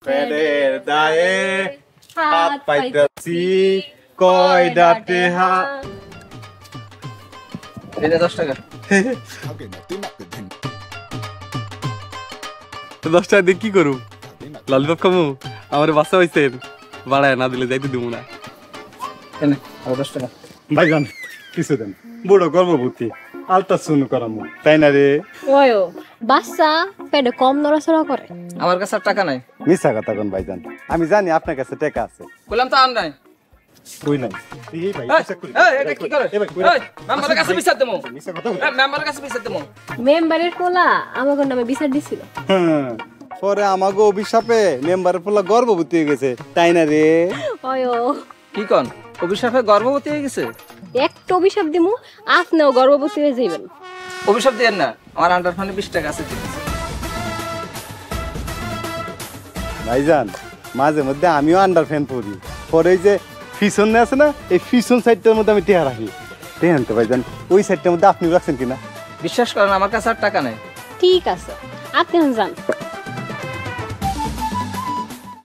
পেটের দায়ে হাত পাইতাছি কয়ডা টেহা। এটা 10 টাকা। 10 টাকা দিয়ে কি করু? ললিপপ খামু? আমার বাসা হইছেন বাড়ায় না দিলে যাইতে দিব না। এনে আর 10 টাকা। ভাইজান কিছু দেন, বুড়ো গর্ভবতী আলট্রাসাউন্ড করামু, তাই না রে? ওয়ো বাচ্চা পেটে কম নড়াচড়া করে। আমার কাছে আর টাকা নাই। মিছা কথা কোন ভাইজান, আমি জানি আপনার কাছে টাকা আছে। কইলাম তো আর নাই। কই নাই? এই ভাই হিসাব করি। এই এটা কি করে? এই মেম্বারের কাছে বিচার দেবো। মিছা কথা। এই মেম্বারের কাছে বিচার দেবো। মেম্বারের পোলা আমাকে নামে বিচার দিছিল। পরে আমাগো অভিশাপে মেম্বারের পোলা গর্ভবতী হয়ে গেছে, তাই না রে? ওয়ো কি কোন? অভিশাপে গর্ভবতী হয়ে গেছে? একটা অভিশাপ দিমু, আপনিও গর্ভবতী হয়ে যাইবেন। অভিশাপ দেন না, আমার আন্ডারফান্ডে 20 টাকা আছে। ভাইজান মাঝে মধ্যে আমিও আন্ডার ফ্যান পড়ি, পরে এই যে ফিশন আছে না, এই ফিশন সাইডটার মধ্যে আমি টেহা রাখি। দেখেন তো ভাইজান, ওই সাইডটার মধ্যে আপনি রাখছেন কিনা? বিশ্বাস করেন আমার কাছে আর টাকা নাই। ঠিক আছে, আপনি যান।